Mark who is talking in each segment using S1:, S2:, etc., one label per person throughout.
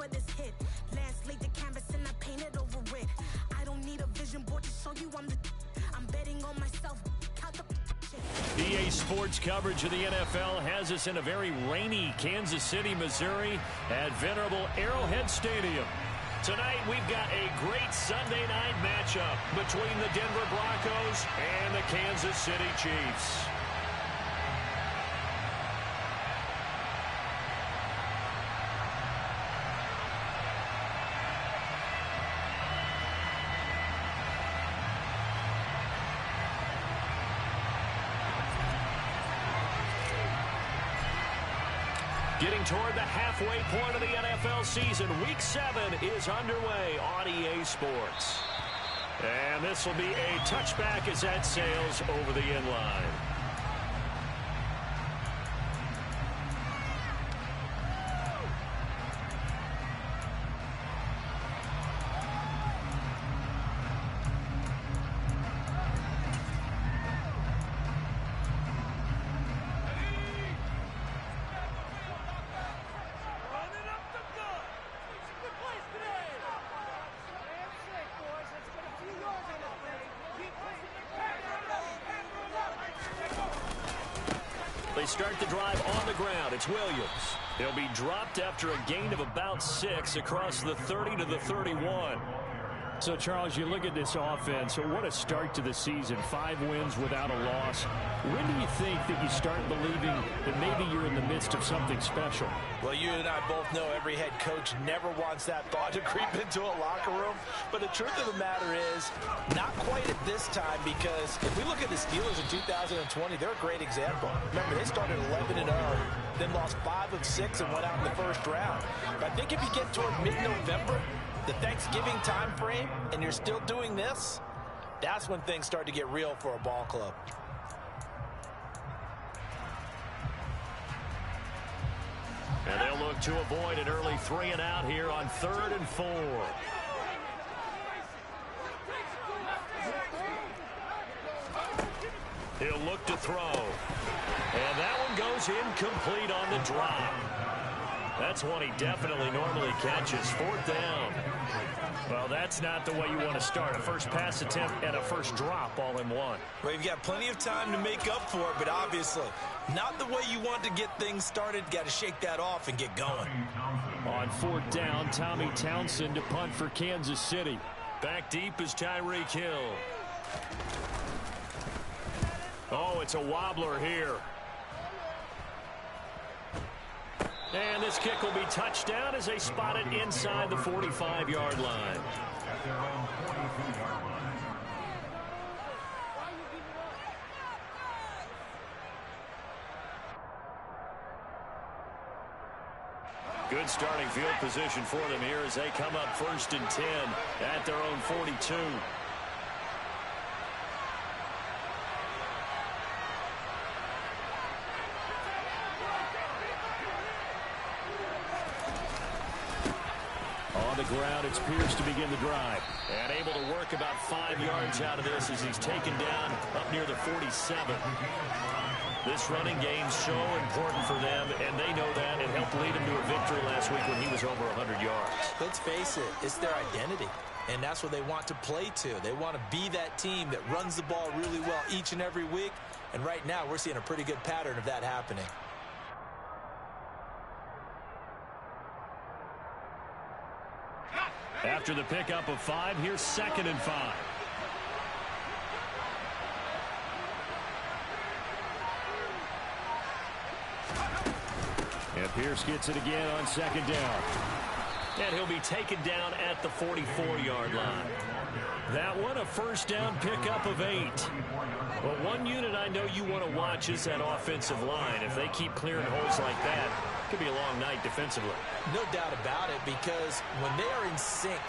S1: for this hit. Lance laid the canvas and I painted over it. I don't need a vision board to show you I'm betting on myself. Count the
S2: EA Sports coverage of the NFL has us in a very rainy Kansas City, Missouri at venerable Arrowhead Stadium. Tonight, we've got a great Sunday night matchup between the Denver Broncos and the Kansas City Chiefs. Getting toward the halfway point of the NFL season, Week 7 is underway on EA Sports. And this will be a touchback as that sails over the end line. They start the drive on the ground. It's Williams. He'll be dropped after a gain of about 6 across the 30 to the 31. So, Charles, you look at this offense. So what a start to the season. 5 wins without a loss. When do you think that you start believing that maybe you're in the midst of something special?
S3: Well, you and I both know every head coach never wants that thought to creep into a locker room. But the truth of the matter is, not quite at this time, because if we look at the Steelers in 2020, they're a great example. Remember, they started 11-0, then lost 5 of 6 and went out in the first round. But I think if you get toward mid-November, the Thanksgiving time frame, and you're still doing this, that's when things start to get real for a ball club.
S2: And they'll look to avoid an early 3 and out here on 3rd and 4. He'll look to throw. And that one goes incomplete on the drop. That's one he definitely normally catches. 4th down. Well, that's not the way you want to start. A first pass attempt and a first drop all in one.
S3: Well, you've got plenty of time to make up for it, but obviously not the way you want to get things started. Got to shake that off and get going.
S2: On 4th down, Tommy Townsend to punt for Kansas City. Back deep is Tyreek Hill. Oh, it's a wobbler here. And this kick will be touchdown as they spot it inside the 45-yard line. Good starting field position for them here as they come up 1st and 10 at their own 42. On the ground, it's Pierce to begin the drive. And able to work about 5 yards out of this as he's taken down up near the 47. This running game's so important for them, and they know that. It helped lead him to a victory last week when he was over 100 yards.
S3: Let's face it, it's their identity, and that's what they want to play to. They want to be that team that runs the ball really well each and every week, and right now we're seeing a pretty good pattern of that happening.
S2: After the pickup of 5, here's 2nd and 5. And Pierce gets it again on 2nd down. And he'll be taken down at the 44-yard line. That one, a 1st down pickup of 8. Well, one unit I know you want to watch is that offensive line. If they keep clearing holes like that, it could be a long night defensively.
S3: No doubt about it, because when they are in sync,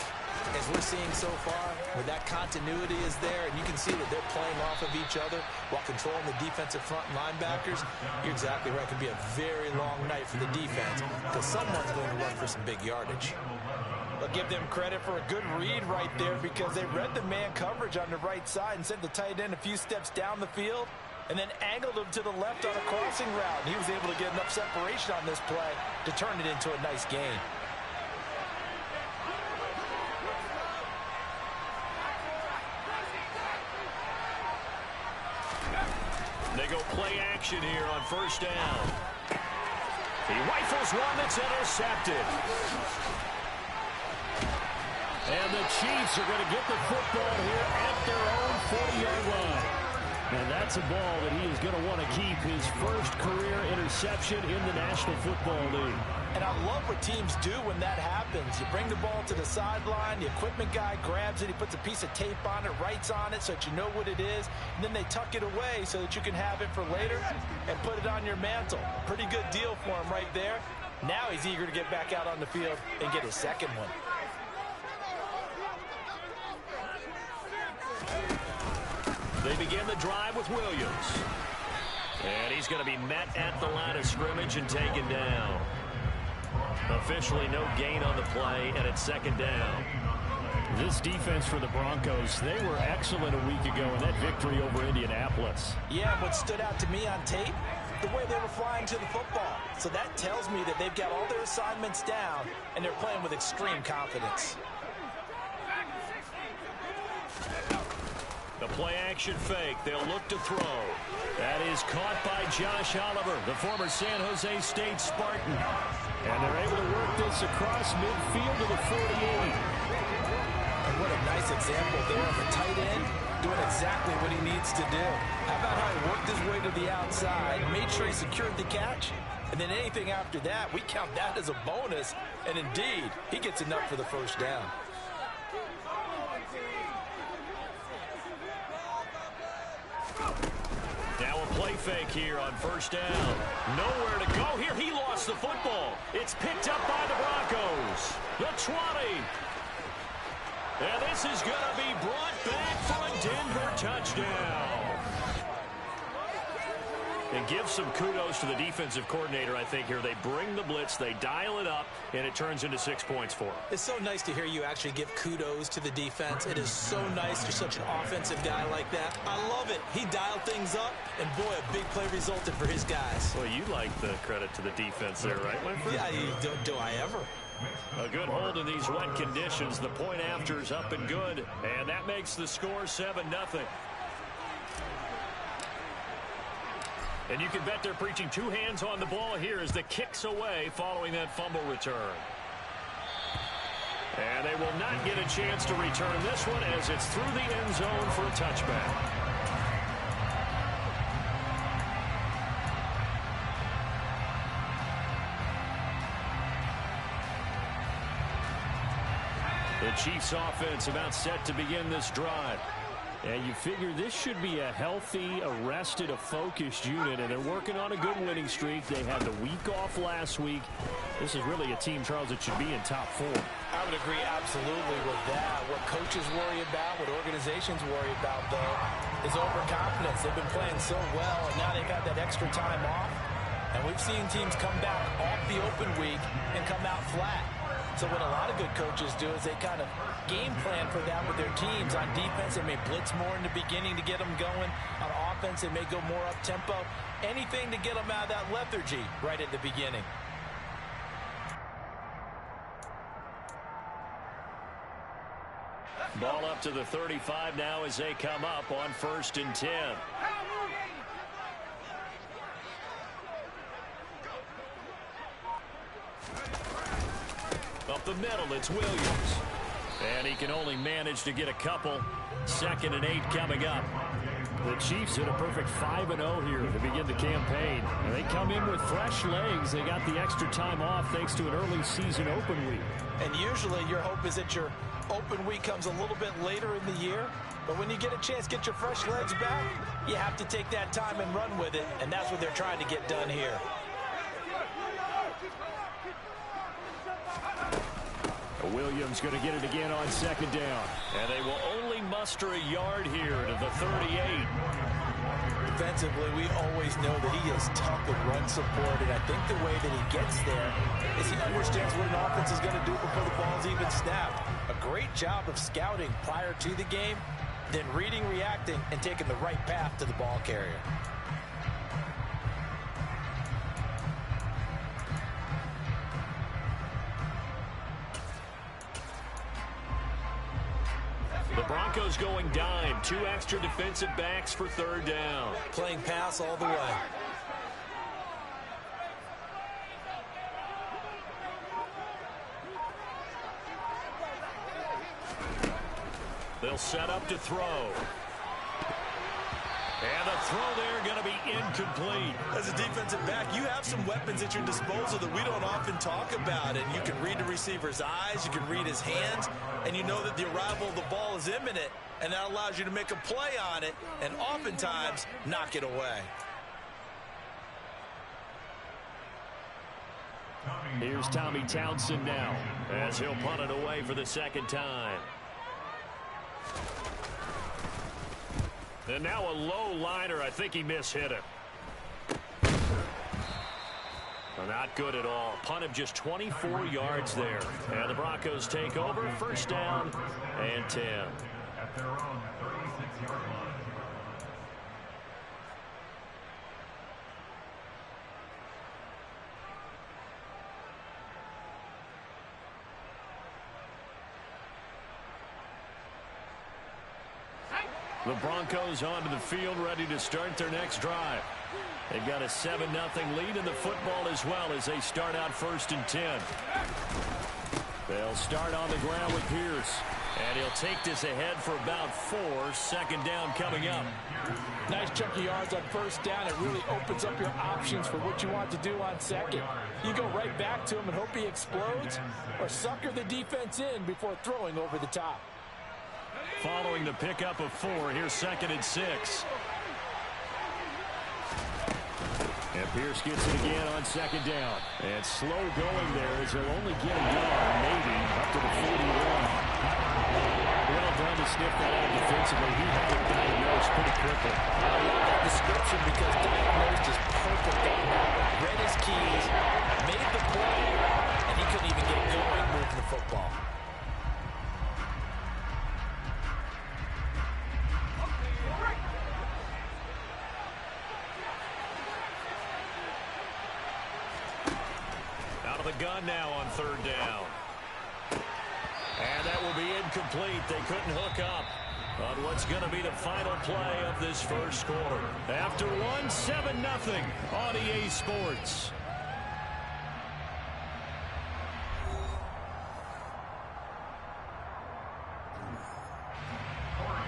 S3: as we're seeing so far, where that continuity is there, and you can see that they're playing off of each other while controlling the defensive front linebackers, you're exactly right. It could be a very long night for the defense because someone's going to run for some big yardage. I'll give them credit for a good read right there because they read the man coverage on the right side and sent the tight end a few steps down the field and then angled him to the left on a crossing route. And he was able to get enough separation on this play to turn it into a nice gain.
S2: They go play action here on first down. He rifles one that's intercepted. And the Chiefs are going to get the football here at their own 40-yard line. And that's a ball that he is going to want to keep, his first career interception in the National Football League.
S3: And I love what teams do when that happens. You bring the ball to the sideline, the equipment guy grabs it, he puts a piece of tape on it, writes on it so that you know what it is, and then they tuck it away so that you can have it for later and put it on your mantle. Pretty good deal for him right there. Now he's eager to get back out on the field and get his second one.
S2: They begin the drive with Williams. And he's going to be met at the line of scrimmage and taken down. Officially no gain on the play, and it's second down.
S4: This defense for the Broncos, they were excellent a week ago in that victory over Indianapolis.
S3: Yeah, what stood out to me on tape, the way they were flying to the football. So that tells me that they've got all their assignments down, and they're playing with extreme confidence.
S2: The play-action fake. They'll look to throw. That is caught by Josh Oliver, the former San Jose State Spartan. And they're able to work this across midfield to the 48.
S3: And what a nice example there of a tight end doing exactly what he needs to do. How about how he worked his way to the outside, made sure he secured the catch, and then anything after that, we count that as a bonus. And indeed, he gets enough for the first down.
S2: Now a play fake here on first down. Nowhere to go here. He lost the football. It's picked up by the Broncos. The 20. And this is going to be brought back for a Denver touchdown. And give some kudos to the defensive coordinator, I think, here. They bring the blitz, they dial it up, and it turns into 6 points for them.
S3: It's so nice to hear you actually give kudos to the defense. It is so nice. You're such an offensive guy like that. I love it. He dialed things up, and boy, a big play resulted for his guys.
S2: Well, you like the credit to the defense there, right, my friend?
S3: Yeah, do I ever?
S2: A good hold in these wet conditions. The point after is up and good, and that makes the score 7-0. And you can bet they're preaching two hands on the ball here as the kick's away following that fumble return. And they will not get a chance to return this one as it's through the end zone for a touchback. The Chiefs offense about set to begin this drive. And you figure this should be a healthy, arrested, a focused unit, and they're working on a good winning streak. They had the week off last week. This is really a team, Charles, that should be in top 4.
S3: I would agree absolutely with that. What coaches worry about, what organizations worry about, though, is overconfidence. They've been playing so well, and now they've got that extra time off. And we've seen teams come back off the open week and come out flat. So what a lot of good coaches do is they kind of game plan for that with their teams. On defense, they may blitz more in the beginning to get them going. On offense, they may go more up-tempo. Anything to get them out of that lethargy right at the beginning.
S2: Ball up to the 35 now as they come up on 1st and 10. Up the middle, it's Williams. And he can only manage to get a couple. 2nd and 8 coming up.
S4: The Chiefs hit a perfect 5-0 here to begin the campaign. And they come in with fresh legs. They got the extra time off thanks to an early season open week.
S3: And usually your hope is that your open week comes a little bit later in the year. But when you get a chance to get your fresh legs back, you have to take that time and run with it. And that's what they're trying to get done here.
S4: Williams going to get it again on 2nd down.
S2: And they will only muster a yard here to the 38.
S3: Defensively, we always know that he is tough with run support, and I think the way that he gets there is he understands what an offense is going to do before the ball's even snapped. A great job of scouting prior to the game, then reading, reacting, and taking the right path to the ball carrier.
S2: The Broncos going dime. 2 extra defensive backs for third down.
S3: Playing pass all the way.
S2: They'll set up to throw. And the throw there going to be incomplete.
S3: As a defensive back, you have some weapons at your disposal that we don't often talk about. And you can read the receiver's eyes, you can read his hands, and you know that the arrival of the ball is imminent. And that allows you to make a play on it and oftentimes knock it away.
S2: Here's Tommy Townsend now as he'll punt it away for the second time. And now a low liner. I think he mishit it. Well, not good at all. Punt of just 24 yards there. And the Broncos take over. First down and 10.
S5: At their own 36-yard line.
S2: The Broncos onto the field, ready to start their next drive. They've got a 7-0 lead in the football as well as they start out 1st and 10. They'll start on the ground with Pierce. And he'll take this ahead for about 4. Second down coming up.
S6: Nice chunk of yards on first down. It really opens up your options for what you want to do on second. You go right back to him and hope he explodes, or sucker the defense in before throwing over the top.
S2: Following the pickup of 4, here's 2nd and 6. And Pierce gets it again on 2nd down. And slow going there as he'll only get a yard, maybe, up to the 41. Well done to sniff that out defensively. He had it diagnosed pretty quickly.
S3: I love that description because diagnosed is perfect on that. Read his keys, made the play, and he couldn't even get going moving the football.
S2: Out of the gun now on 3rd down. And that will be incomplete. They couldn't hook up on what's going to be the final play of this first quarter. After one, 7-0 on EA Sports.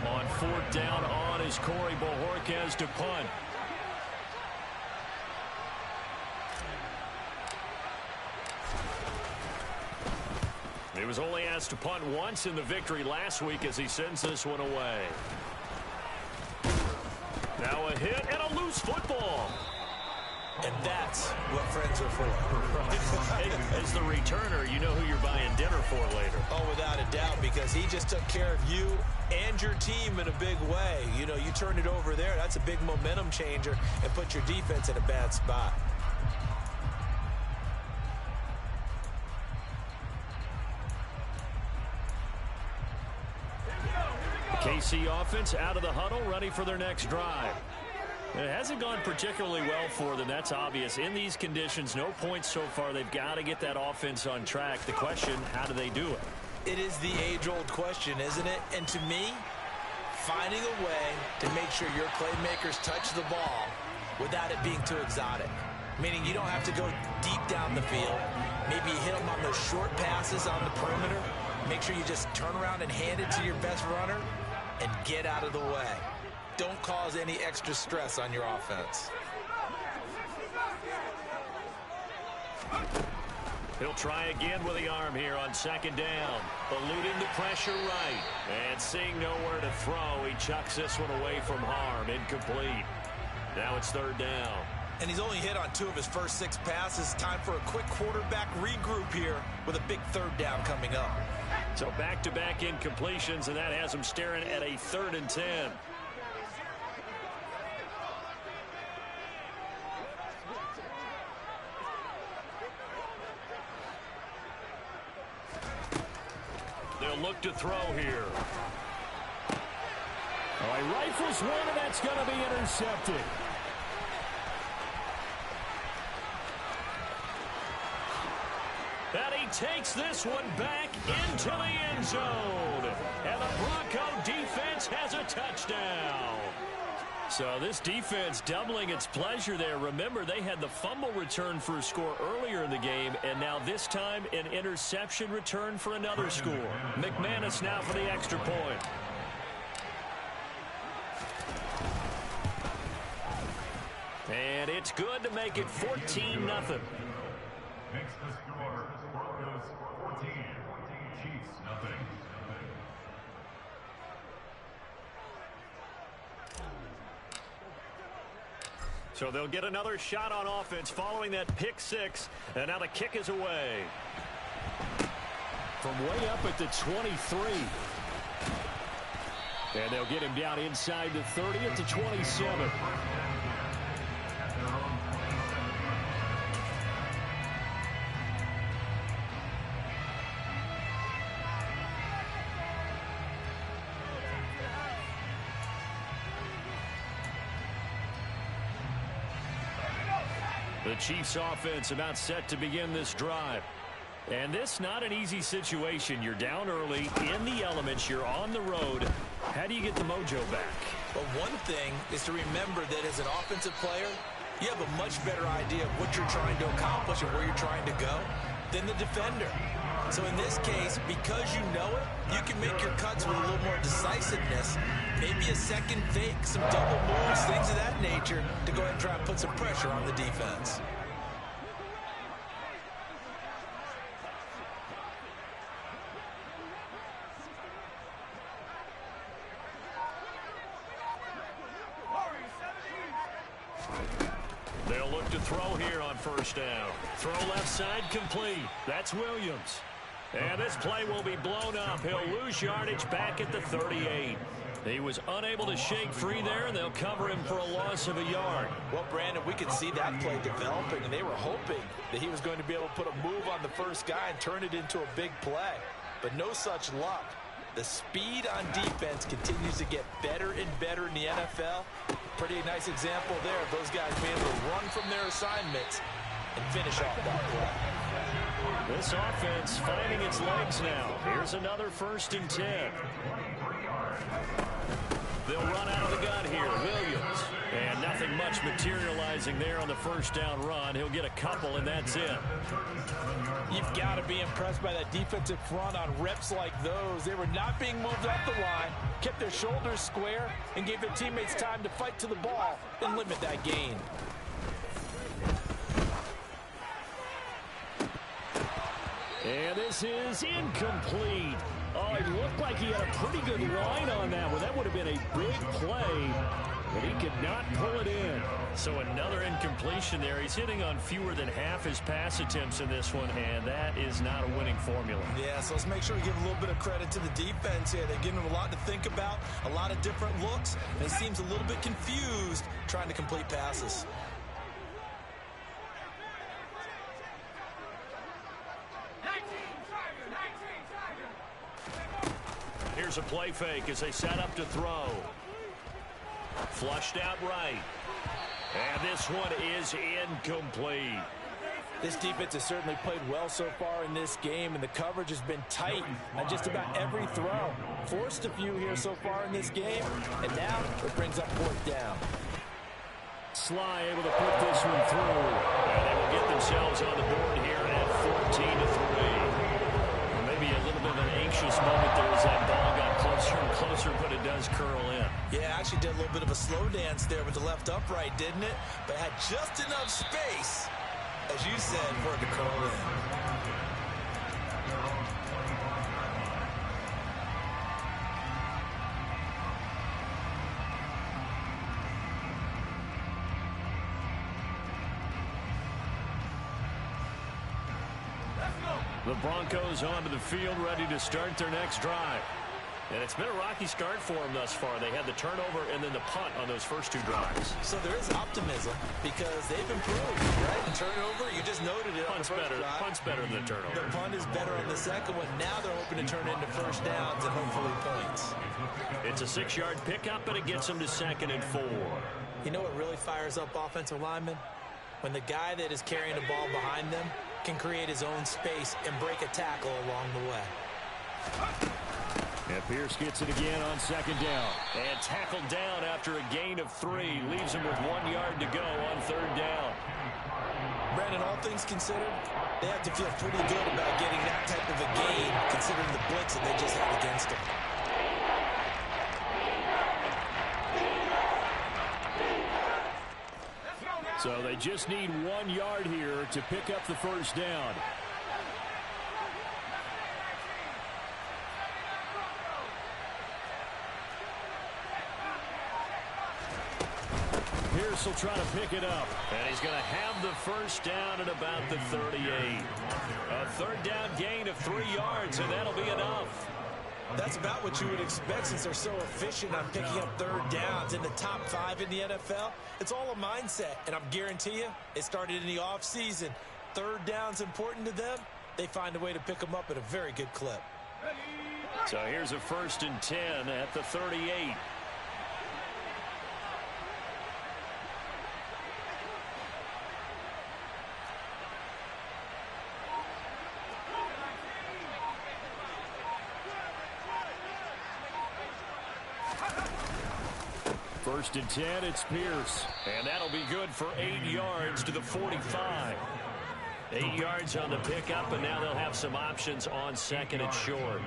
S2: On 4th down on is Corey Bojorquez to punt. He was only asked to punt once in the victory last week as he sends this one away. Now a hit and a loose football.
S3: And that's what friends are for.
S2: Hey, as the returner, you know who you're buying dinner for later.
S3: Oh, without a doubt, because he just took care of you and your team in a big way. You know, you turned it over there. That's a big momentum changer and put your defense in a bad spot.
S2: KC offense out of the huddle, ready for their next drive. It hasn't gone particularly well for them. That's obvious. In these conditions, no points so far. They've got to get that offense on track. The question, how do they do it?
S3: It is the age-old question, isn't it? And to me, finding a way to make sure your playmakers touch the ball without it being too exotic. Meaning you don't have to go deep down the field. Maybe you hit them on those short passes on the perimeter. Make sure you just turn around and hand it to your best runner and get out of the way. Don't cause any extra stress on your offense.
S2: He'll try again with the arm here on 2nd down. Eluding the pressure right. And seeing nowhere to throw, he chucks this one away from harm. Incomplete. Now it's 3rd down.
S3: And he's only hit on 2 of his first 6 passes. Time for a quick quarterback regroup here with a big 3rd down coming up.
S2: So back-to-back incompletions, and that has him staring at a 3rd and 10. They'll look to throw here.
S4: Oh, he rifles one, and that's going to be intercepted.
S2: And he takes this one back into the end zone. And the Bronco defense has a touchdown. So this defense doubling its pleasure there. Remember, they had the fumble return for a score earlier in the game, and now this time an interception return for another score. McManus now for the extra point. And it's good to make it 14-0.
S5: Makes the score Broncos 14, Chiefs nothing.
S2: So they'll get another shot on offense following that pick six. And now the kick is away.
S4: From way up at the 23. And they'll get him down inside the 30 at the 27.
S2: The Chiefs offense about set to begin this drive. And this not an easy situation. You're down early, in the elements, you're on the road. How do you get the mojo back?
S3: Well, one thing is to remember that as an offensive player, you have a much better idea of what you're trying to accomplish and where you're trying to go than the defender. So in this case, because you know it, you can make your cuts with a little more decisiveness. Maybe a second fake, some double moves, things of that nature to go ahead and try and put some pressure on the defense.
S2: They'll look to throw here on first down. Throw left side complete. That's Williams. And this play will be blown up. He'll lose yardage back at the 38. He was unable to shake free there, and they'll cover him for a loss of a yard.
S3: Well, Brandon, we could see that play developing, and they were hoping that he was going to be able to put a move on the first guy and turn it into a big play. But no such luck. The speed on defense continues to get better and better in the NFL. Pretty nice example there of those guys being able to run from their assignments and finish off that play.
S2: This offense finding its legs now. Here's another 1st and 10. They'll run out of the gun here. Williams. And nothing much materializing there on the first down run. He'll get a couple, and that's it.
S6: You've got to be impressed by that defensive front on reps like those. They were not being moved off the line, kept their shoulders square, and gave their teammates time to fight to the ball and limit that gain.
S4: And this is incomplete. Oh, it looked like he had a pretty good line on that one. That would have been a big play, but he could not pull it in.
S2: So another incompletion there. He's hitting on fewer than half his pass attempts in this one, and that is not a winning formula.
S3: Yeah, so let's make sure we give a little bit of credit to the defense here. They're giving him a lot to think about, a lot of different looks, and he seems a little bit confused trying to complete passes.
S2: Here's a play fake as they set up to throw. Flushed out right. And this one is incomplete.
S6: This defense has certainly played well so far in this game, and the coverage has been tight on just about every throw. Forced a few here so far in this game, and now it brings up 4th down.
S4: Sly able to put this one through.
S2: And they will get themselves on the board here at 14-3. Maybe a little bit of an anxious moment there as that ball got closer and closer, but it does curl in.
S3: Yeah, actually did a little bit of a slow dance there with the left upright, didn't it? But had just enough space, as you said, for it to curl in.
S2: The Broncos onto the field, ready to start their next drive. And it's been a rocky start for them thus far. They had the turnover and then the punt on those first 2 drives.
S3: So there is optimism because they've improved, right? The turnover, you just noted it.
S2: Punt's better. Punt's better than the turnover.
S3: The punt is better on the second one. Now they're hoping to turn into first downs and hopefully points.
S2: It's a 6-yard pickup, and it gets them to 2nd and 4.
S3: You know what really fires up offensive linemen? When the guy that is carrying the ball behind them can create his own space and break a tackle along the way.
S4: And Pierce gets it again on second down.
S2: And tackled down after a gain of 3. Leaves him with 1 yard to go on third down.
S3: Brandon, all things considered, they have to feel pretty good about getting that type of a gain, considering the blitz that they just had against them.
S4: So they just need 1 yard here to pick up the first down. Pierce will try to pick it up.
S2: And he's going to have the first down at about the 38. A third down gain of 3 yards, and that'll be enough.
S3: That's about what you would expect since they're so efficient on picking up third downs in the top 5 in the NFL. It's all a mindset, and I'm guarantee you, it started in the offseason. Third down's important to them. They find a way to pick them up at a very good clip.
S2: So here's a 1st and 10 at the 38.
S4: First and 10, it's Pierce.
S2: And that'll be good for 8 yards to the 45. 8 yards on the pickup, and now they'll have some options on second and short.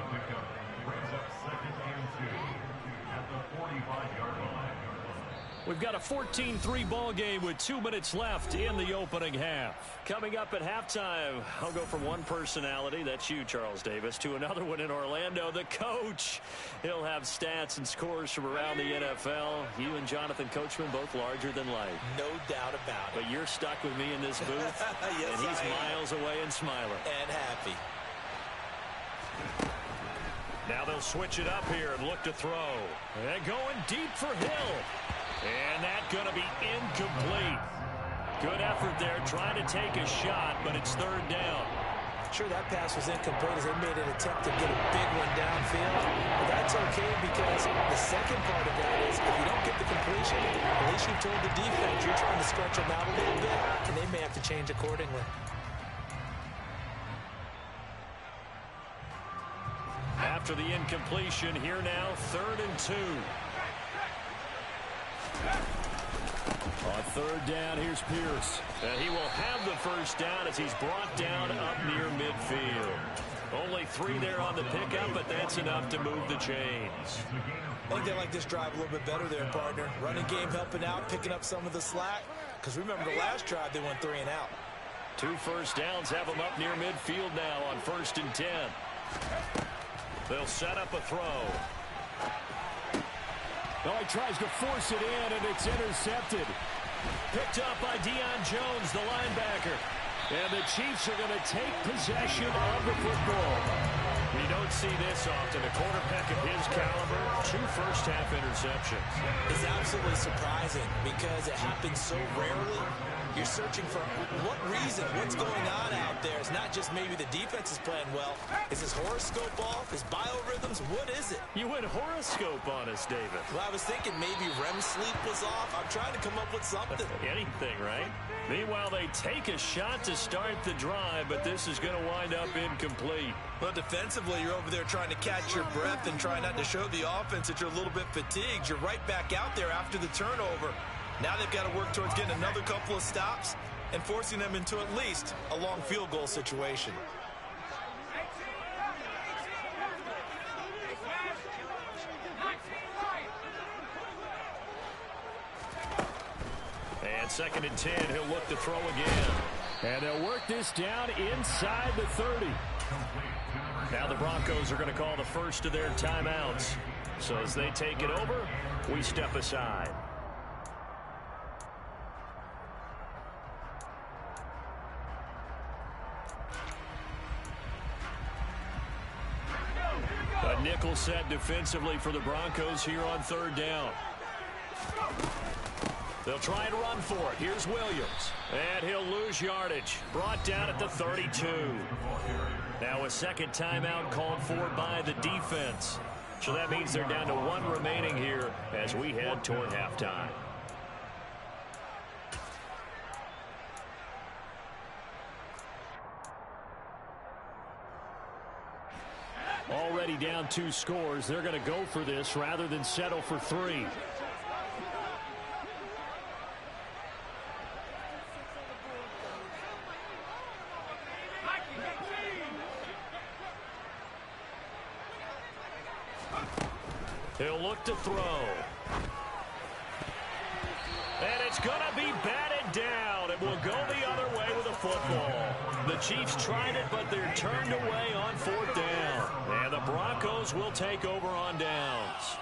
S4: We've got a 14-3 ball game with 2 minutes left in the opening half.
S2: Coming up at halftime, I'll go from one personality, that's you, Charles Davis, to another one in Orlando, the coach. He'll have stats and scores from around the NFL. You and Jonathan Coachman both larger than life.
S3: No doubt about it.
S2: But you're stuck with me in this booth,
S3: yes,
S2: and he's miles away and smiling.
S3: And happy.
S2: Now they'll switch it up here and look to throw. And going deep for Hill. And that's going to be incomplete. Good effort there trying to take a shot, but it's third down.
S3: Sure, that pass was incomplete as they made an attempt to get a big one downfield. But that's okay because the second part of that is if you don't get the completion, at least you've told the defense you're trying to stretch them out a little bit, and they may have to change accordingly.
S2: After the incompletion, here now, 3rd and 2.
S4: On third down, here's Pierce.
S2: And he will have the first down as he's brought down up near midfield. Only 3 there on the pickup, but that's enough to move the chains.
S3: I think they like this drive a little bit better there, partner. Running game helping out, picking up some of the slack. Because remember the last drive, they went 3 and out.
S2: 2 first downs have them up near midfield now on 1st and 10. They'll set up a throw.
S4: Oh, he tries to force it in, and it's intercepted.
S2: Picked up by Deion Jones, the linebacker.
S4: And the Chiefs are going to take possession of the football.
S2: We don't see this often. A quarterback of his caliber, 2 first-half interceptions.
S3: It's absolutely surprising because it happens so rarely. You're searching for what reason, what's going on out there. It's not just maybe the defense is playing well. Is his horoscope off? His biorhythms? What is it?
S2: You went horoscope on us, David.
S3: Well, I was thinking maybe REM sleep was off. I'm trying to come up with something.
S2: Anything, right? Meanwhile, they take a shot to start the drive, but this is going to wind up incomplete.
S3: Well, defensively, you're over there trying to catch your breath and try not to show the offense that you're a little bit fatigued. You're right back out there after the turnover. Now they've got to work towards getting another couple of stops and forcing them into at least a long field goal situation.
S2: And 2nd and 10, he'll look to throw again.
S4: And they'll work this down inside the 30.
S2: Now the Broncos are going to call the first of their timeouts. So as they take it over, we step aside. A nickel set defensively for the Broncos here on 3rd down. They'll try and run for it. Here's Williams. And he'll lose yardage. Brought down at the 32. Now a second timeout called for by the defense. So that means they're down to 1 remaining here as we head toward halftime.
S4: Already down 2 scores. They're going to go for this rather than settle for 3. He'll look to throw. And it's going to be batted down. It will go the other way with a football. The Chiefs tried it, but they're turned away on 4th down. And the Broncos will take over on downs.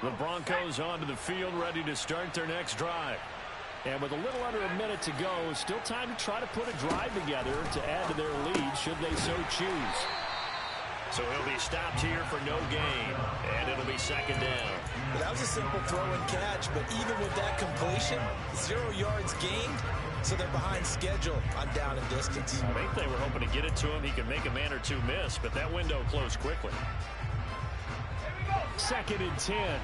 S4: The Broncos onto the field, ready to start their next drive. And with a little under a minute to go, still time to try to put a drive together to add to their lead should they so choose. So he'll be stopped here for no gain, and it'll be 2nd down.
S3: Well, that was a simple throw and catch, but even with that completion, 0 yards gained, so they're behind schedule on down and distance.
S4: I think they were hoping to get it to him. He could make a man or two miss, but that window closed quickly. 2nd and 10.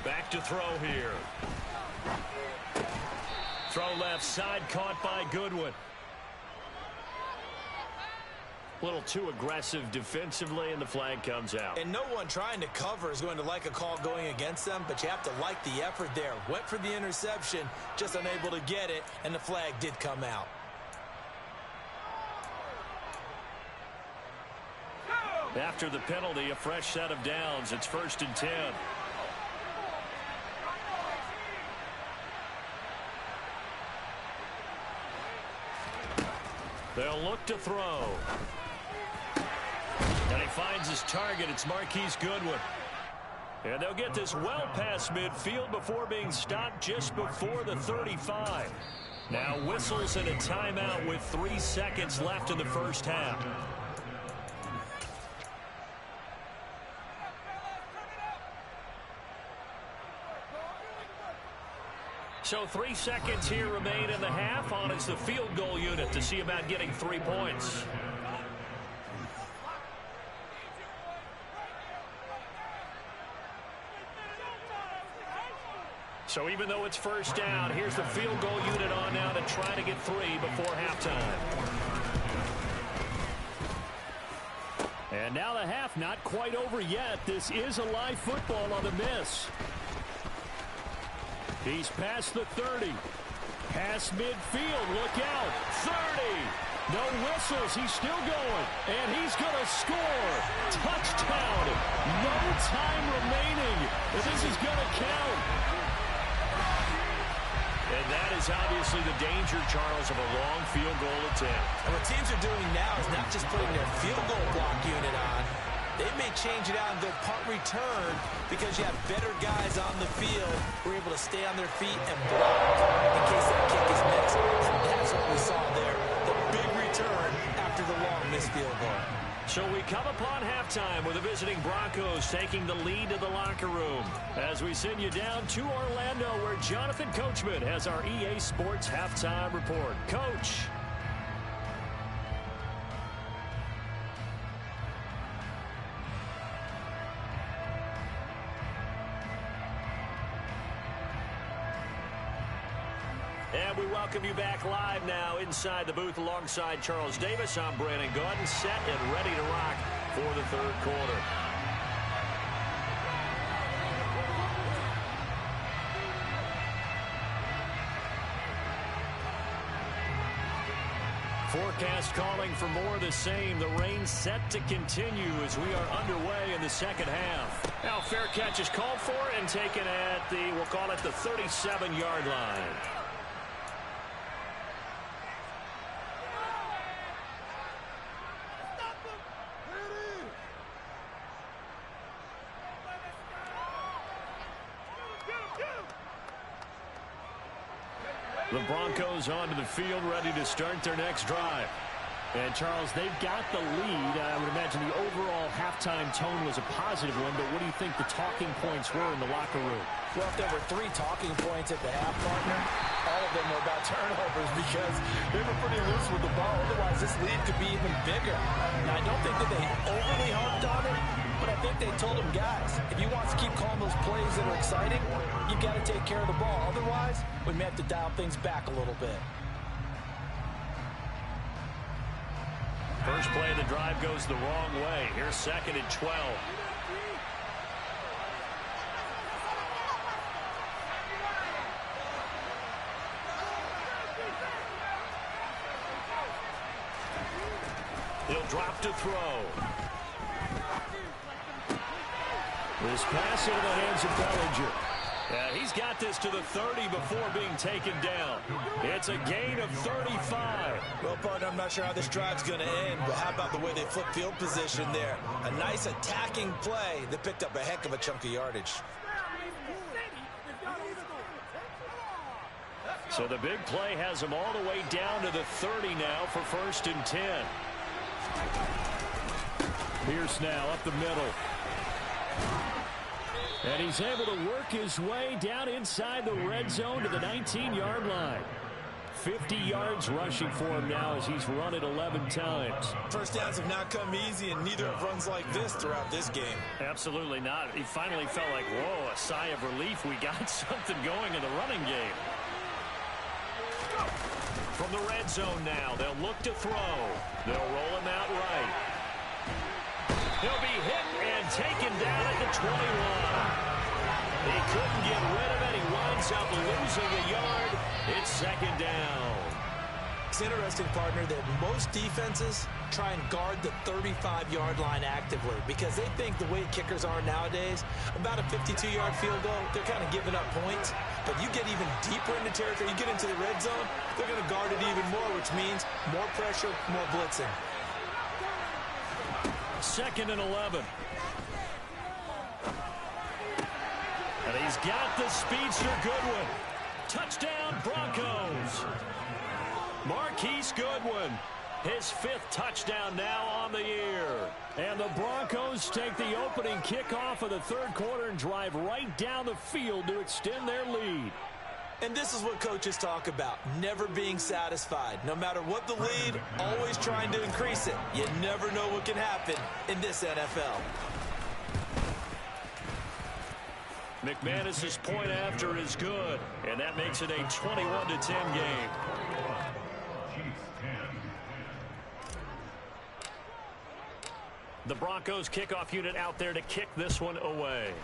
S4: Back to throw here. Throw left side, caught by Goodwin. A little too aggressive defensively, and the flag comes out.
S3: And no one trying to cover is going to like a call going against them, but you have to like the effort there. Went for the interception, just unable to get it, and the flag did come out.
S4: After the penalty, a fresh set of downs. It's 1st and 10. They'll look to throw. And he finds his target. It's Marquise Goodwin. And they'll get this well past midfield before being stopped just before the 35. Now whistles and a timeout with 3 seconds left in the first half. So 3 seconds here remain in the half. On is the field goal unit to see about getting 3 points. So even though it's 1st down, here's the field goal unit on now to try to get 3 before halftime. And now the half not quite over yet. This is a live football on the miss. He's past the 30. Past midfield. Look out. 30. No whistles. He's still going. And he's going to score. Touchdown. No time remaining. This is going to count. And that is obviously the danger, Charles, of a long field goal attempt.
S3: And what teams are doing now is not just putting their field goal block unit on. They may change it out and go punt return because you have better guys on the field who are able to stay on their feet and block in case that kick is missed. And that's what we saw there, the big return after the long missed field goal.
S4: So we come upon halftime with the visiting Broncos taking the lead to the locker room as we send you down to Orlando where Jonathan Coachman has our EA Sports halftime report. Coach. And we welcome you back live now inside the booth alongside Charles Davis. I'm Brandon Gaudin, set and ready to rock for the 3rd quarter. Forecast calling for more of the same. The rain set to continue as we are underway in the 2nd half. Now fair catch is called for and taken at the, we'll call it the 37-yard line. The Broncos onto the field, ready to start their next drive. And, Charles, they've got the lead. I would imagine the overall halftime tone was a positive one, but what do you think the talking points were in the locker room?
S6: Well, if there were 3 talking points at the half, partner, all of them were about turnovers because they were pretty loose with the ball. Otherwise, this lead could be even bigger. Now, I don't think that they overly harped on it, but I think they told them, guys, if you want to keep calling those plays that are exciting, you've got to take care of the ball. Otherwise, we may have to dial things back a little bit.
S2: First play of the drive goes the wrong way. Here's 2nd and 12. He'll drop to throw. This pass into the hands of Bellinger. Yeah, he's got this to the 30 before being taken down. It's a gain of 35.
S3: Well, partner, I'm not sure how this drive's going to end, but how about the way they flip field position there? A nice attacking play that picked up a heck of a chunk of yardage.
S2: So the big play has him all the way down to the 30 now for 1st and 10. Pierce now up the middle. And he's able to work his way down inside the red zone to the 19-yard line. 50 yards rushing for him now as he's run it 11 times.
S3: First downs have not come easy, and neither have runs like this throughout this game.
S2: Absolutely not. He finally felt like, whoa, a sigh of relief. We got something going in the running game. From the red zone now, they'll look to throw. They'll roll him out right. He'll be hit and taken down at the 21. He couldn't get rid of it. He winds up losing a yard. It's 2nd down.
S3: It's interesting, partner, that most defenses try and guard the 35-yard line actively because they think the way kickers are nowadays, about a 52-yard field goal, they're kind of giving up points. But you get even deeper into territory, you get into the red zone, they're going to guard it even more, which means more pressure, more blitzing.
S2: 2nd and 11. And he's got the speedster Goodwin. Touchdown, Broncos. Marquise Goodwin, his 5th touchdown now on the year. And the Broncos take the opening kickoff of the 3rd quarter and drive right down the field to extend their lead.
S3: And this is what coaches talk about, never being satisfied. No matter what the lead, always trying to increase it. You never know what can happen in this NFL.
S2: McManus's point after is good, and that makes it a 21-10 game. The Broncos kickoff unit out there to kick this one away.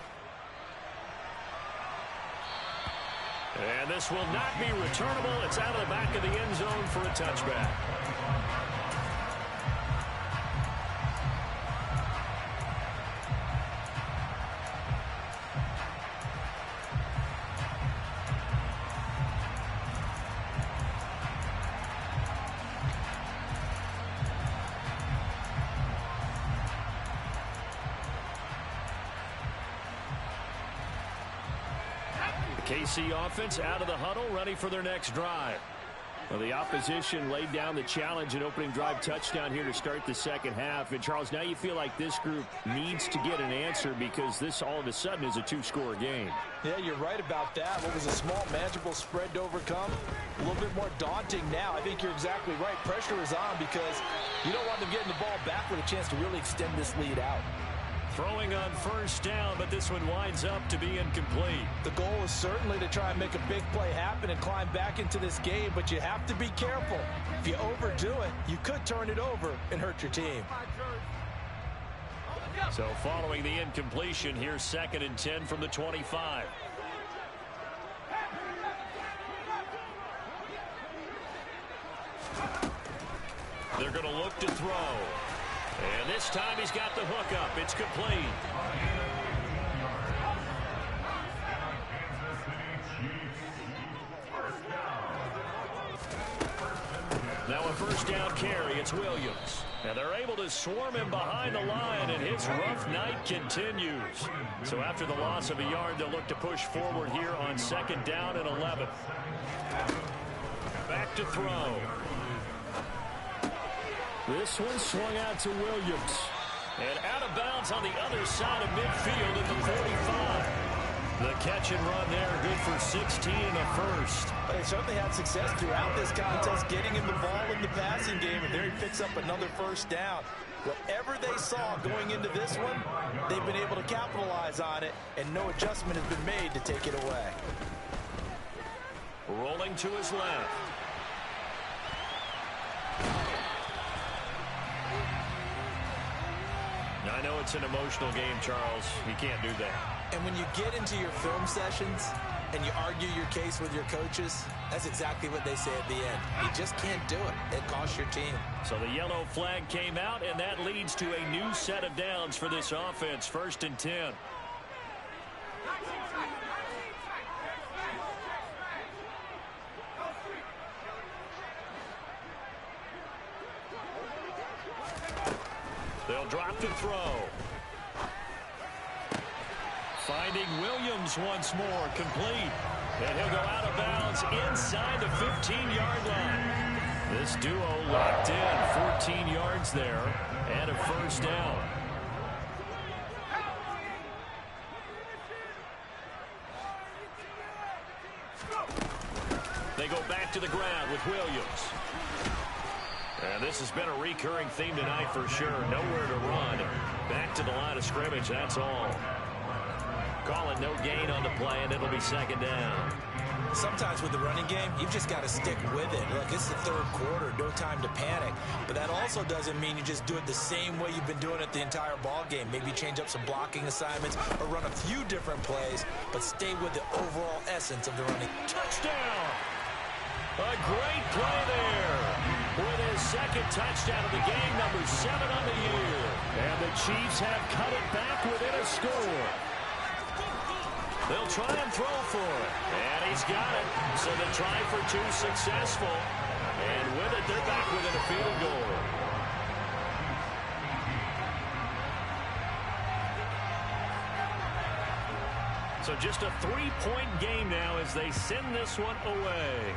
S2: And this will not be returnable. It's out of the back of the end zone for a touchback. KC offense out of the huddle, ready for their next drive. Well, the opposition laid down the challenge and opening drive touchdown here to start the 2nd half. And, Charles, now you feel like this group needs to get an answer because this all of a sudden is a 2-score game.
S6: Yeah, you're right about that. What was a small, manageable spread to overcome? A little bit more daunting now. I think you're exactly right. Pressure is on because you don't want them getting the ball back with a chance to really extend this lead out.
S2: Throwing on 1st down, but this one winds up to be incomplete.
S6: The goal is certainly to try and make a big play happen and climb back into this game, but you have to be careful. If you overdo it, you could turn it over and hurt your team.
S2: So following the incompletion, here's 2nd and 10 from the 25. They're going to look to throw. And this time he's got the hook up. It's complete. Now a 1st down carry. It's Williams. And they're able to swarm him behind the line, and his rough night continues. So after the loss of a yard, they'll look to push forward here on 2nd down and 11. Back to throw.
S4: This one swung out to Williams.
S2: And out of bounds on the other side of midfield at the 45. The catch and run there, good for 16 and a 1st.
S3: They certainly had success throughout this contest, getting him the ball in the passing game, and there he picks up another 1st down. Whatever they saw going into this one, they've been able to capitalize on it, and no adjustment has been made to take it away.
S2: Rolling to his left. I know it's an emotional game, Charles. You can't do that.
S3: And when you get into your film sessions and you argue your case with your coaches, that's exactly what they say at the end. You just can't do it. It costs your team.
S2: So the yellow flag came out, and that leads to a new set of downs for this offense. 1st and 10. They'll drop to throw. Finding Williams once more, complete. And he'll go out of bounds inside the 15-yard line. This duo locked in, 14 yards there, and a 1st down. They go back to the ground with Williams. And this has been a recurring theme tonight for sure. Nowhere to run. Back to the line of scrimmage, that's all. Call it no gain on the play, and it'll be 2nd down.
S3: Sometimes with the running game, you've just got to stick with it. Look, it's the 3rd quarter, no time to panic. But that also doesn't mean you just do it the same way you've been doing it the entire ball game. Maybe change up some blocking assignments or run a few different plays, but stay with the overall essence of the running.
S2: Touchdown! A great play there. With his 2nd touchdown of the game, number 7 on the year. And the Chiefs have cut it back within a score. They'll try and throw for it. And he's got it. So the try for 2 successful. And with it, they're back within a field goal. So just a 3-point game now as they send this one away.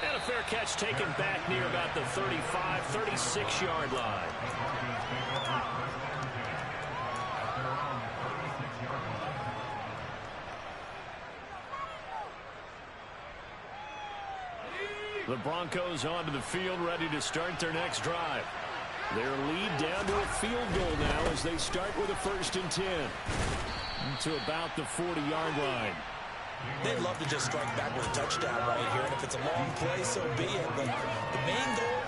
S2: And a fair catch taken back near about the 35, 36-yard line. The Broncos onto the field, ready to start their next drive. Their lead down to a field goal now as they start with a 1st and 10. To about the 40-yard line.
S3: They'd love to just strike back with a touchdown right here, and if it's a long play, so be it. But the main goal,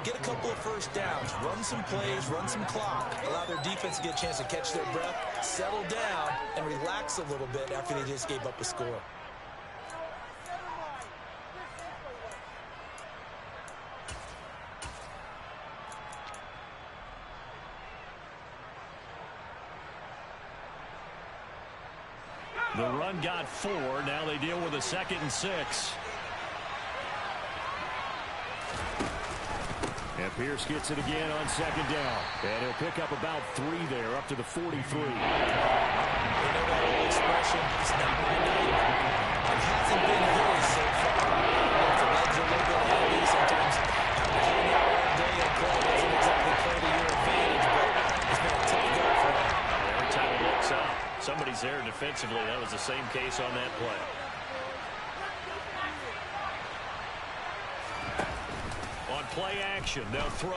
S3: get a couple of 1st downs, run some plays, run some clock, allow their defense to get a chance to catch their breath, settle down, and relax a little bit after they just gave up a score.
S2: The run got 4. Now they deal with a 2nd and 6. And Pierce gets it again on 2nd down. And he'll pick up about 3 there, up to the 43.
S3: You know that old expression, it's not my night. It hasn't been his so far. The legs are a little bit heavy. Sometimes having to hang out all day and play doesn't exactly play to your advantage, but it's been a tough go for him.
S2: Every time he looks up, somebody's there defensively. That was the same case on that play. On play action, they'll throw.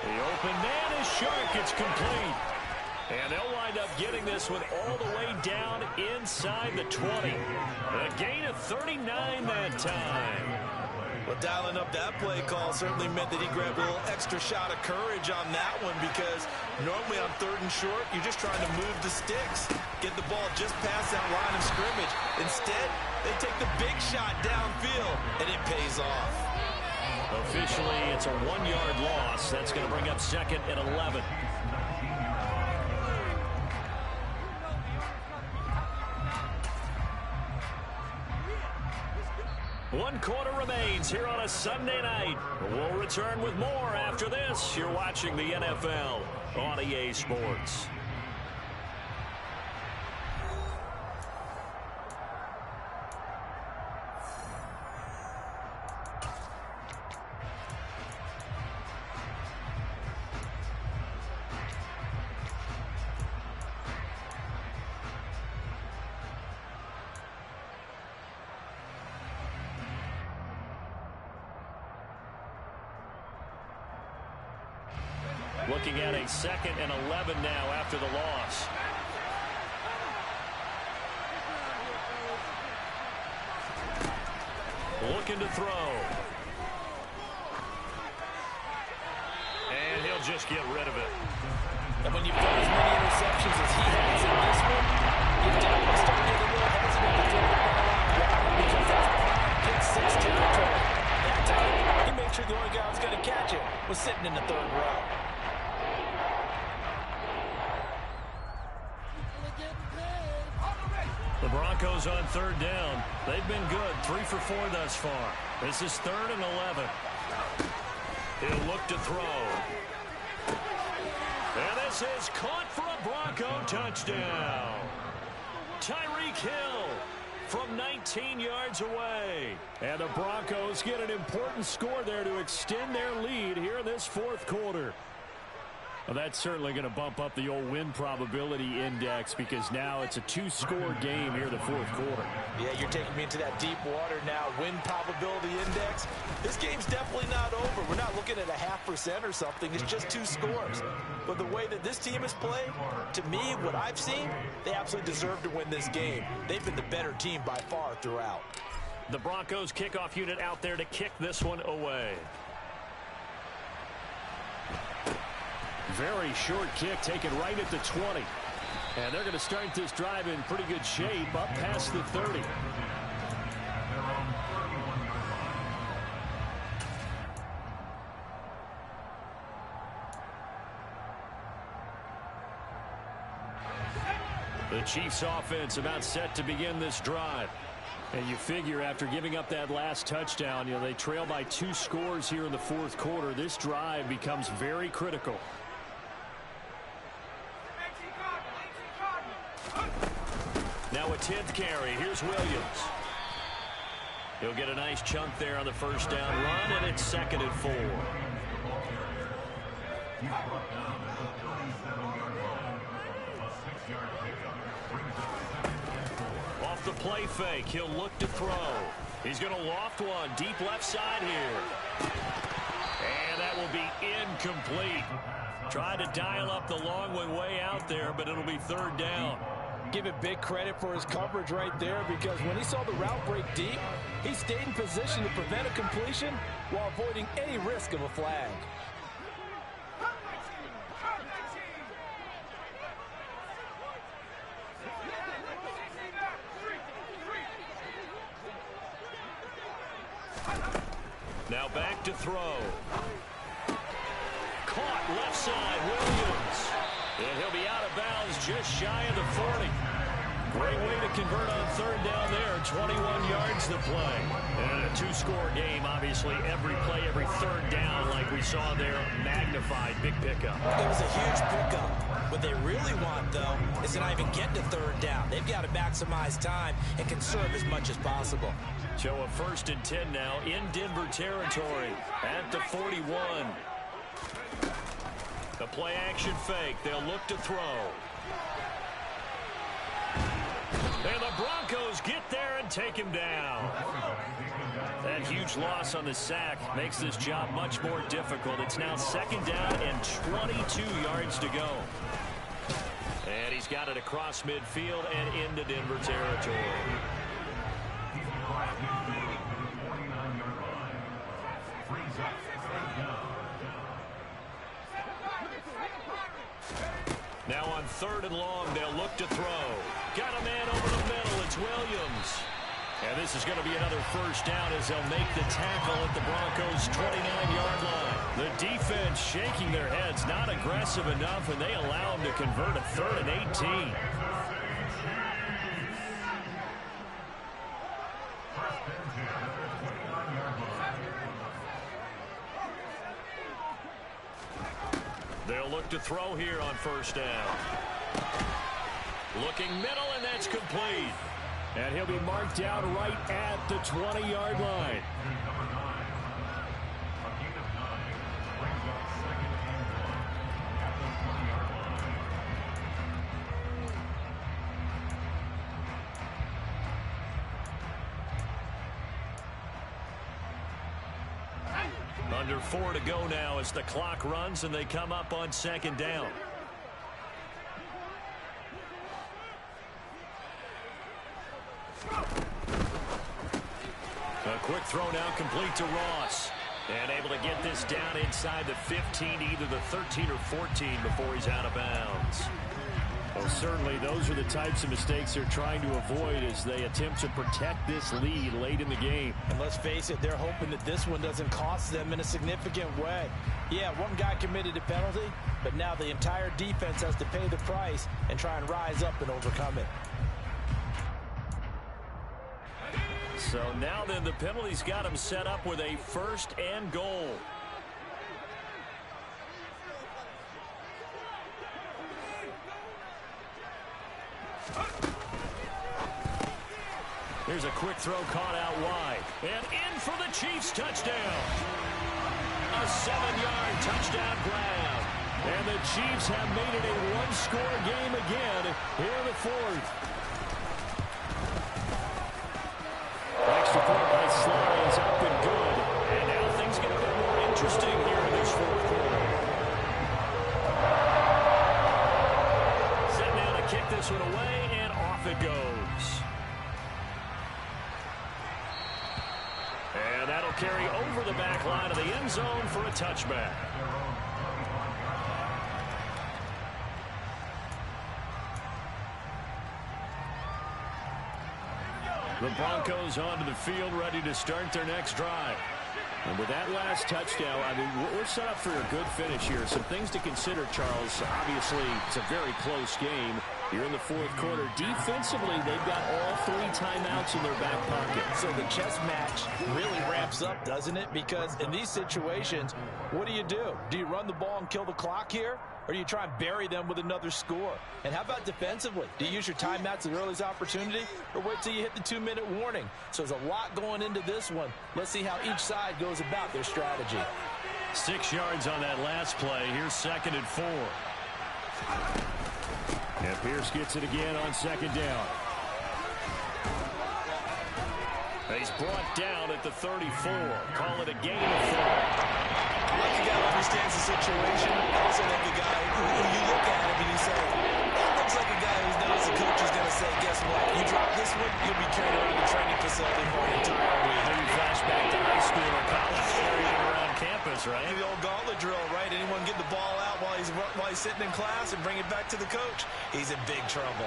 S2: The open man is Shark. It's complete. And they'll wind up getting this one all the way down inside the 20. A gain of 39 that time.
S3: Well, dialing up that play call certainly meant that he grabbed a little extra shot of courage on that one, because normally on 3rd and short, you're just trying to move the sticks, get the ball just past that line of scrimmage. Instead, they take the big shot downfield, and it pays off.
S2: Officially, it's a 1-yard loss. That's going to bring up 2nd and 11. One quarter remains here on a Sunday night. We'll return with more after this. You're watching the NFL on EA Sports. Looking at a 2nd and 11 now after the loss. Looking to throw. And he'll just get rid of it.
S6: And when you've got as many interceptions as he has in this one, you definitely start getting a little hesitant to throw the ball out wide because that's prime pick 6 territory. That time, he made sure the only guy who was going to catch it was sitting in the 3rd row.
S2: The Broncos on 3rd down. They've been good, 3 for 4 thus far. This is 3rd and 11. He'll look to throw. And this is caught for a Bronco touchdown. Tyreek Hill from 19 yards away. And the Broncos get an important score there to extend their lead here in this 4th quarter. Well, that's certainly going to bump up the old win probability index because now it's a 2-score game here in the 4th quarter.
S3: Yeah, you're taking me into that deep water now. Win probability index. This game's definitely not over. We're not looking at a 0.5% or something. It's just 2 scores. But the way that this team has played, to me, what I've seen, they absolutely deserve to win this game. They've been the better team by far throughout.
S2: The Broncos kickoff unit out there to kick this one away. Very short kick taken right at the 20. And they're going to start this drive in pretty good shape up past the 30. The Chiefs offense about set to begin this drive. And you figure after giving up that last touchdown, they trail by 2 scores here in the 4th quarter. This drive becomes very critical. Now a 10th carry. Here's Williams. He'll get a nice chunk there on the 1st down run, and it's 2nd and 4. Off the play fake, he'll look to throw. He's going to loft one deep left side here. And that will be incomplete. Tried to dial up the long one way out there, but it'll be 3rd down.
S6: Give it big credit for his coverage right there because when he saw the route break deep, he stayed in position to prevent a completion while avoiding any risk of a flag.
S2: Now back to throw. Caught left side, Williams. And he'll be out of bounds just shy of the 40. Great way to convert on 3rd down there. 21 yards to play. And a 2-score game, obviously. Every play, every 3rd down, like we saw there, magnified. Big pickup.
S3: It was a huge pickup. What they really want, though, is to not even get to 3rd down. They've got to maximize time and conserve as much as possible.
S2: So a 1st and 10 now in Denver territory at the 41. The play action fake. They'll look to throw. And the Broncos get there and take him down. That huge loss on the sack makes this job much more difficult. It's now 2nd down and 22 yards to go. And he's got it across midfield and into Denver territory. Now on 3rd and long, they'll look to throw. Got a man over the middle. It's Williams. And this is going to be another 1st down as they'll make the tackle at the Broncos' 29-yard line. The defense shaking their heads, not aggressive enough, and they allow them to convert a 3rd and 18. They'll look to throw here on 1st down. Looking middle, and that's complete. And he'll be marked down right at the 20-yard line. A Under 4 to go now as the clock runs and they come up on second down. A quick throw now complete to Ross. And able to get this down inside the 15, either the 13 or 14 before he's out of bounds.
S4: Well, certainly those are the types of mistakes they're trying to avoid as they attempt to protect this lead late in the game.
S6: And let's face it, they're hoping that this one doesn't cost them in a significant way. Yeah, one guy committed a penalty, but now the entire defense has to pay the price and try and rise up and overcome it.
S2: So now then, the penalty's got him set up with a 1st and goal. Here's a quick throw caught out wide. And in for the Chiefs touchdown. A 7-yard touchdown grab. And the Chiefs have made it a one-score game again here in the 4th. Extra point by Sly is up and good. And now things get a bit more interesting here in this 4th quarter. Set now to kick this one away, and off it goes. And that'll carry over the back line of the end zone for a touchback. The Broncos onto the field, ready to start their next drive. And with that last touchdown, I mean, we're set up for a good finish here. Some things to consider, Charles. Obviously, it's a very close game. You're in the 4th quarter. Defensively, they've got all 3 timeouts in their back pocket.
S6: So the chess match really ramps up, doesn't it? Because in these situations, what do? Do you run the ball and kill the clock here? Or do you try and bury them with another score? And how about defensively? Do you use your timeouts at the earliest opportunity? Or wait till you hit the 2-minute warning? So there's a lot going into this one. Let's see how each side goes about their strategy.
S2: 6 yards on that last play. Here's 2nd and 4.
S4: And Pierce gets it again on 2nd down.
S2: He's brought down at the 34. Call it a gain of 4.
S3: I like the guy who understands the situation. I also like the guy who you look at him and you say, that looks like a guy who knows the coach is going to say, guess what? You drop this one, you'll be carried over to the training facility for an entire week.
S2: Maybe flashback to high school or college, carrying it around campus, right?
S3: The old gauntlet drill, right? Anyone get the ball out while he's sitting in class and bring it back to the coach? He's in big trouble.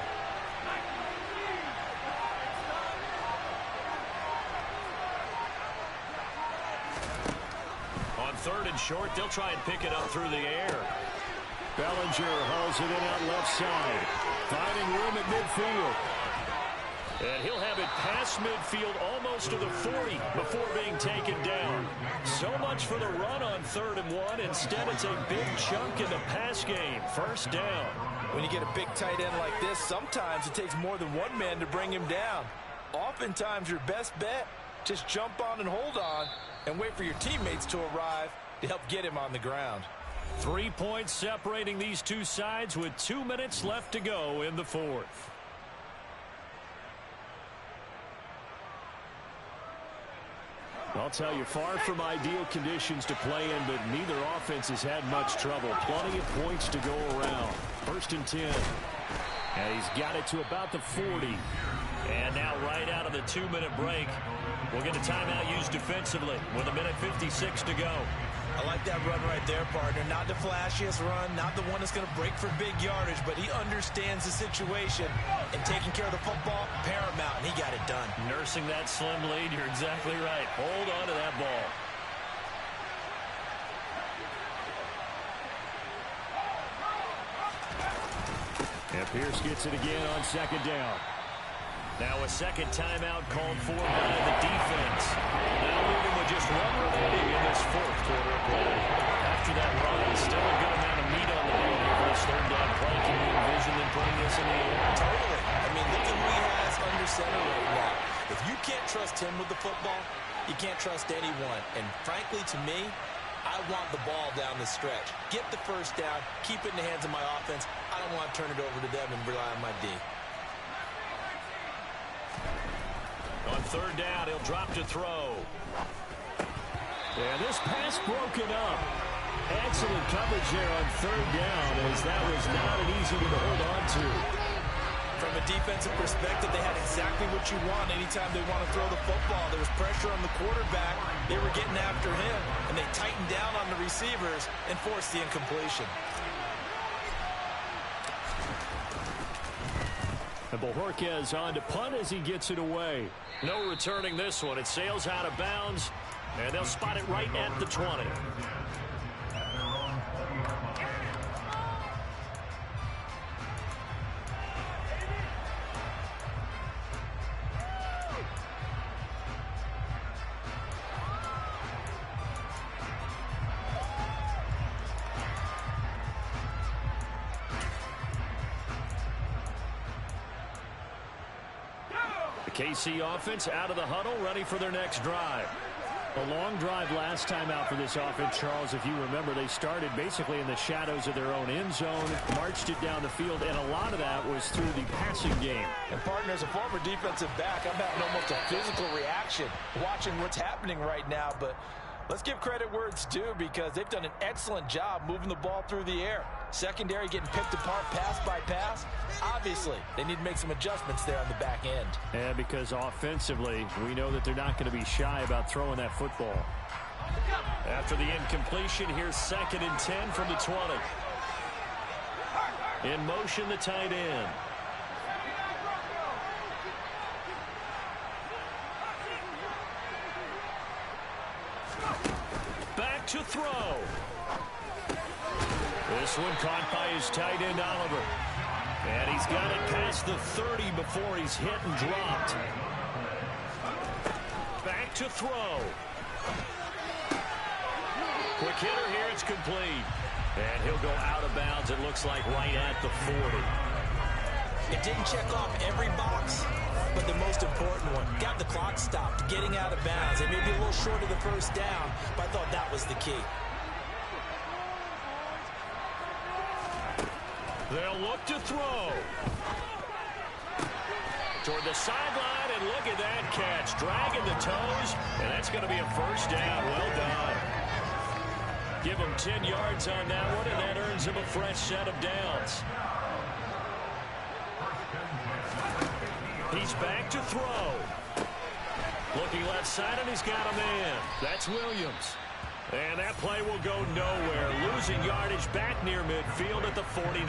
S2: On 3rd and short, they'll try and pick it up through the air.
S4: Bellinger hauls it in out left side, finding room at midfield.
S2: And he'll have it past midfield almost to the 40 before being taken down. So much for the run on 3rd and 1. Instead, it's a big chunk in the pass game. 1st down.
S6: When you get a big tight end like this, sometimes it takes more than one man to bring him down. Oftentimes, your best bet, just jump on and hold on and wait for your teammates to arrive to help get him on the ground.
S2: 3 points separating these two sides with 2 minutes left to go in the 4th.
S4: I'll tell you, far from ideal conditions to play in, but neither offense has had much trouble. Plenty of points to go around. 1st and 10.
S2: And he's got it to about the 40. And now right out of the 2-minute break, we'll get a timeout used defensively with 1:56 to go.
S3: I like that run right there, partner. Not the flashiest run, not the one that's going to break for big yardage, but he understands the situation, and taking care of the football, paramount, and he got it done.
S2: Nursing that slim lead, you're exactly right. Hold on to that ball.
S4: And Pierce gets it again on 2nd down.
S2: Now a second timeout called for by the defense. Now moving with just one remaining in this 4th quarter of play. After that run, still a good amount of meat on the bone here for this 3rd down play. Can you envision them putting this in the air?
S3: Totally. I mean, look at who he has under center right now. If you can't trust him with the football, you can't trust anyone. And frankly, to me, I want the ball down the stretch. Get the 1st down, keep it in the hands of my offense. I don't want to turn it over to them and rely on my D.
S2: On 3rd down, he'll drop to throw. And this pass broken up. Excellent coverage there on third down, as that was not an easy one to hold on to.
S3: From a defensive perspective, they had exactly what you want anytime they want to throw the football. There was pressure on the quarterback. They were getting after him, and they tightened down on the receivers and forced the incompletion.
S2: And Bojorquez on to punt as he gets it away. No returning this one. It sails out of bounds, and they'll spot it right at the 20. KC offense out of the huddle, ready for their next drive. A long drive last time out for this offense, Charles. If you remember, they started basically in the shadows of their own end zone, marched it down the field, and a lot of that was through the passing game.
S6: And, partner, as a former defensive back, I'm having almost a physical reaction watching what's happening right now. But let's give credit where it's due, because they've done an excellent job moving the ball through the air. Secondary getting picked apart pass by pass. Obviously, they need to make some adjustments there on the back end.
S2: And because offensively, we know that they're not going to be shy about throwing that football. After the incompletion, here's 2nd and 10 from the 20. In motion, the tight end. Back to throw. This one caught by his tight end, Oliver. And he's got it past the 30 before he's hit and dropped. Back to throw. Quick hitter here, it's complete. And he'll go out of bounds, it looks like, right at the 40.
S3: It didn't check off every box, but the most important one. Got the clock stopped, getting out of bounds. It may be a little short of the first down, but I thought that was the key.
S2: They'll look to throw. Toward the sideline, and look at that catch. Dragging the toes, and that's going to be a first down. Well done. Give him 10 yards on that one, and that earns him a fresh set of downs. He's back to throw. Looking left side, and he's got a man. That's Williams. And that play will go nowhere. Losing yardage back near midfield at the 49.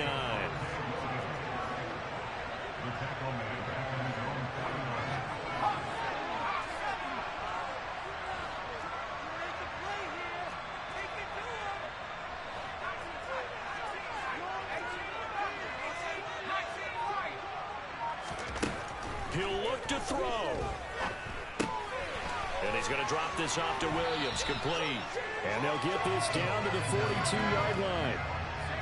S2: He'll look to throw. And he's going to drop this off to Williams, complete. And they'll get this down to the 42-yard line.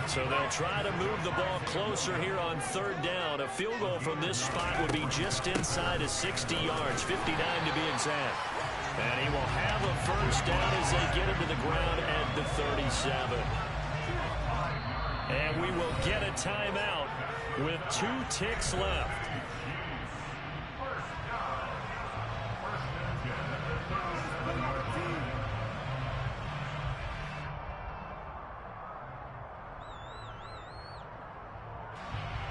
S2: So they'll try to move the ball closer here on third down. A field goal from this spot would be just inside of 60 yards, 59 to be exact. And he will have a first down as they get him to the ground at the 37. And we will get a timeout with 2 ticks left.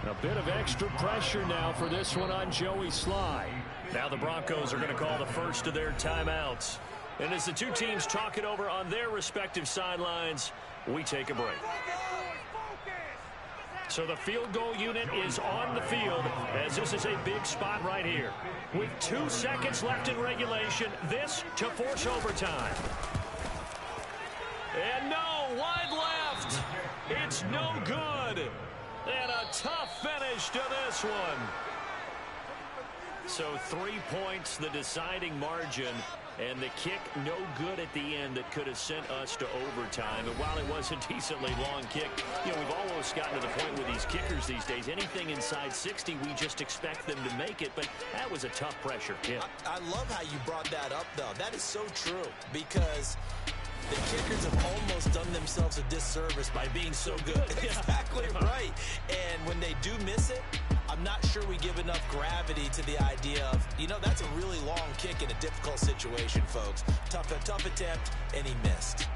S2: A bit of extra pressure now for this one on Joey Sly. Now the Broncos are going to call the first of their timeouts. And as the two teams talk it over on their respective sidelines, we take a break. So the field goal unit is on the field, as this is a big spot right here. With 2 seconds left in regulation, this to force overtime. And no, wide left. It's no good. And a tough finish to this one. So 3 points, the deciding margin, and the kick no good at the end that could have sent us to overtime. And while it was a decently long kick, you know, we've almost gotten to the point with these kickers these days, anything inside 60, we just expect them to make it. But that was a tough pressure kick.
S3: I love how you brought that up, though. That is so true, because the kickers have almost done themselves a disservice by being so good. Exactly right. And when they do miss it, I'm not sure we give enough gravity to the idea of, you know, that's a really long kick in a difficult situation, folks. Tough attempt, and he missed.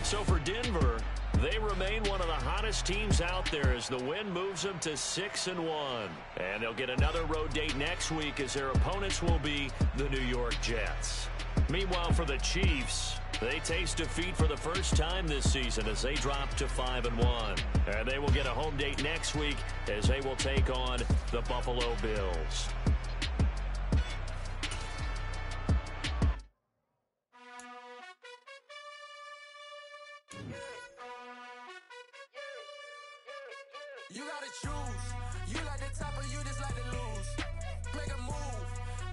S2: So for Denver, they remain one of the hottest teams out there as the win moves them to 6-1. And they'll get another road date next week as their opponents will be the New York Jets. Meanwhile, for the Chiefs, they taste defeat for the first time this season as they drop to 5-1. And they will get a home date next week as they will take on the Buffalo Bills.
S7: You gotta choose. You like the top or you just like to lose. Make a move.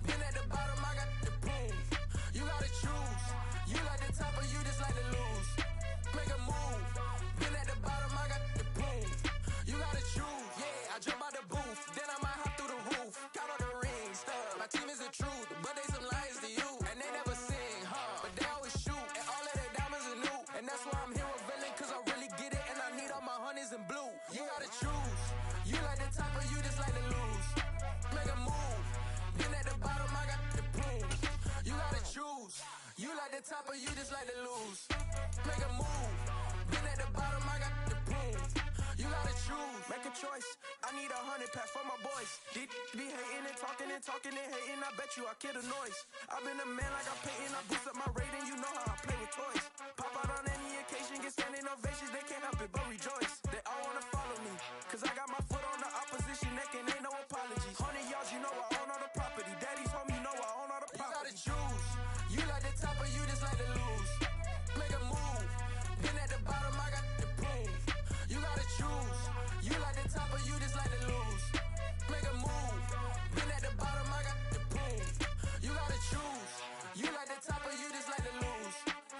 S7: Been at the bottom, I got the proof. You gotta choose. You like the top or you just like to lose. Make a move. Been at the bottom, I got the proof. You gotta choose. Yeah, I jump out the booth. Then I might hop through the roof. Count all the rings. My team is the truth, but they some liars to you. And they never sing, huh? But they always shoot. And all of their diamonds are new. And that's why I'm here with Villain, cause I really get it. And I need all my honeys in blue. You gotta choose. You like the top or you just like to lose. Make a move. Been at the bottom, I got the proof. You gotta choose. You like the top or you just like to lose. Make a move. Been at the bottom, I got the proof. You gotta choose. Make a choice. I need 100 packs for my boys. These be hating and talking and hating. I bet you I kill the noise. I've been a man like I'm painting. I boost up my rating. You know how I play with toys.